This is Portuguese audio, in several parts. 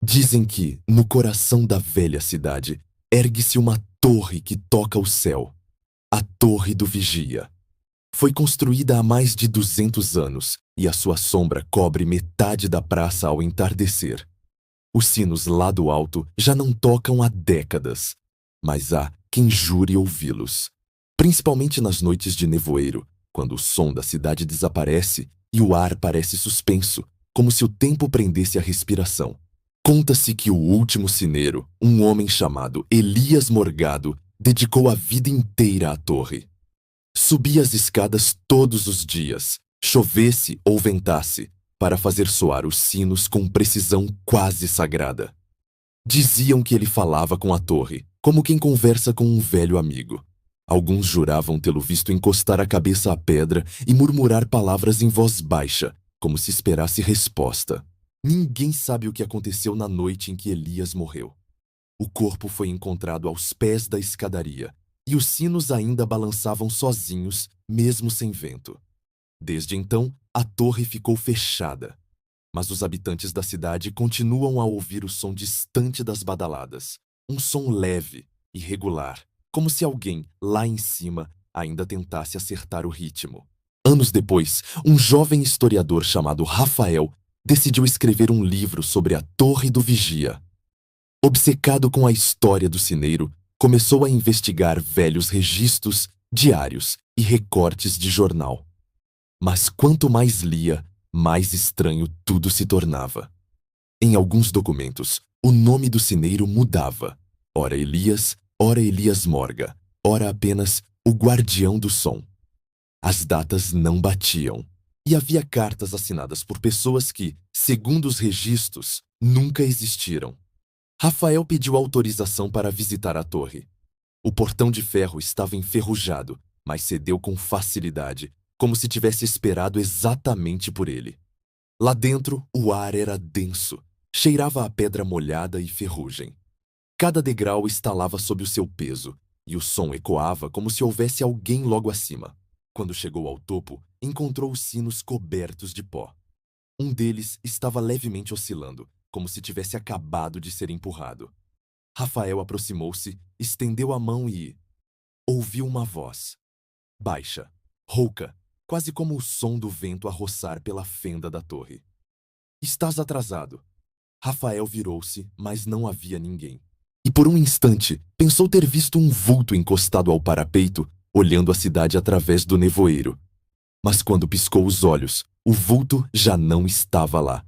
Dizem que, no coração da velha cidade, ergue-se uma torre que toca o céu, a Torre do Vigia. Foi construída há mais de 200 anos e a sua sombra cobre metade da praça ao entardecer. Os sinos lá do alto já não tocam há décadas, mas há quem jure ouvi-los, principalmente nas noites de nevoeiro, quando o som da cidade desaparece e o ar parece suspenso, como se o tempo prendesse a respiração. Conta-se que o último sineiro, um homem chamado Elias Morgado, dedicou a vida inteira à torre. Subia as escadas todos os dias, chovesse ou ventasse, para fazer soar os sinos com precisão quase sagrada. Diziam que ele falava com a torre, como quem conversa com um velho amigo. Alguns juravam tê-lo visto encostar a cabeça à pedra e murmurar palavras em voz baixa, como se esperasse resposta. Ninguém sabe o que aconteceu na noite em que Elias morreu. O corpo foi encontrado aos pés da escadaria, e os sinos ainda balançavam sozinhos, mesmo sem vento. Desde então, a torre ficou fechada. Mas os habitantes da cidade continuam a ouvir o som distante das badaladas. Um som leve, irregular, como se alguém, lá em cima, ainda tentasse acertar o ritmo. Anos depois, um jovem historiador chamado Rafael decidiu escrever um livro sobre a Torre do Vigia. Obcecado com a história do sineiro, começou a investigar velhos registros, diários e recortes de jornal. Mas quanto mais lia, mais estranho tudo se tornava. Em alguns documentos, o nome do sineiro mudava. Ora Elias Morga, ora apenas o guardião do som. As datas não batiam, e havia cartas assinadas por pessoas que, segundo os registros, nunca existiram. Rafael pediu autorização para visitar a torre. O portão de ferro estava enferrujado, mas cedeu com facilidade, como se tivesse esperado exatamente por ele. Lá dentro, o ar era denso, cheirava a pedra molhada e ferrugem. Cada degrau estalava sob o seu peso, e o som ecoava como se houvesse alguém logo acima. Quando chegou ao topo, encontrou os sinos cobertos de pó. Um deles estava levemente oscilando, como se tivesse acabado de ser empurrado. Rafael aproximou-se, estendeu a mão e ouviu uma voz. Baixa, rouca, quase como o som do vento a roçar pela fenda da torre. Estás atrasado. Rafael virou-se, mas não havia ninguém. E por um instante, pensou ter visto um vulto encostado ao parapeito, olhando a cidade através do nevoeiro. Mas quando piscou os olhos, o vulto já não estava lá.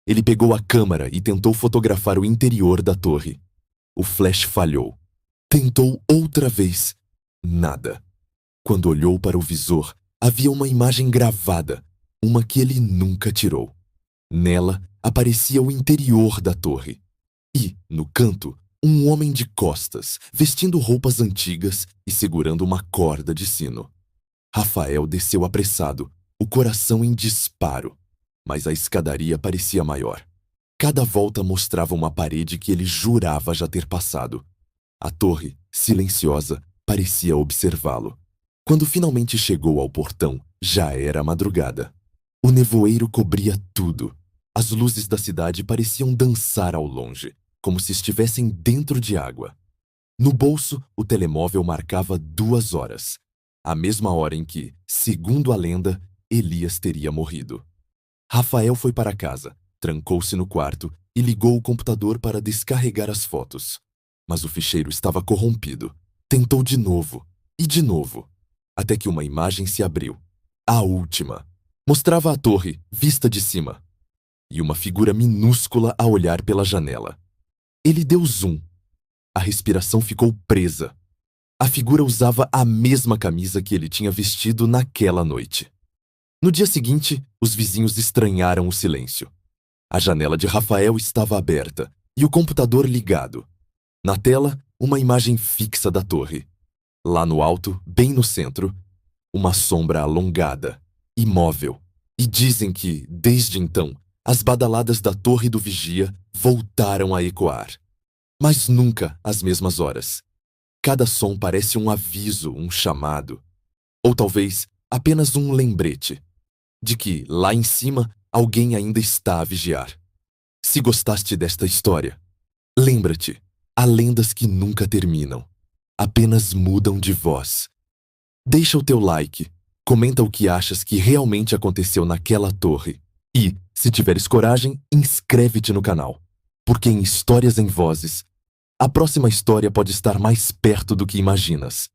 Ele pegou a câmera e tentou fotografar o interior da torre. O flash falhou. Tentou outra vez. Nada. Quando olhou para o visor, havia uma imagem gravada, uma que ele nunca tirou. Nela, aparecia o interior da torre. E, no canto, um homem de costas, vestindo roupas antigas e segurando uma corda de sino. Rafael desceu apressado, o coração em disparo, mas a escadaria parecia maior. Cada volta mostrava uma parede que ele jurava já ter passado. A torre, silenciosa, parecia observá-lo. Quando finalmente chegou ao portão, já era madrugada. O nevoeiro cobria tudo. As luzes da cidade pareciam dançar ao longe, como se estivessem dentro de água. No bolso, o telemóvel marcava 2 horas, a mesma hora em que, segundo a lenda, Elias teria morrido. Rafael foi para casa, trancou-se no quarto e ligou o computador para descarregar as fotos. Mas o ficheiro estava corrompido. Tentou de novo, e de novo, até que uma imagem se abriu. A última. Mostrava a torre, vista de cima, e uma figura minúscula a olhar pela janela. Ele deu zoom. A respiração ficou presa. A figura usava a mesma camisa que ele tinha vestido naquela noite. No dia seguinte, os vizinhos estranharam o silêncio. A janela de Rafael estava aberta e o computador ligado. Na tela, uma imagem fixa da torre. Lá no alto, bem no centro, uma sombra alongada, imóvel. E dizem que, desde então, as badaladas da Torre do Vigia voltaram a ecoar. Mas nunca às mesmas horas. Cada som parece um aviso, um chamado. Ou talvez apenas um lembrete de que, lá em cima, alguém ainda está a vigiar. Se gostaste desta história, lembra-te, há lendas que nunca terminam, apenas mudam de voz. Deixa o teu like, comenta o que achas que realmente aconteceu naquela torre e, se tiveres coragem, inscreve-te no canal, porque em Histórias em Vozes, a próxima história pode estar mais perto do que imaginas.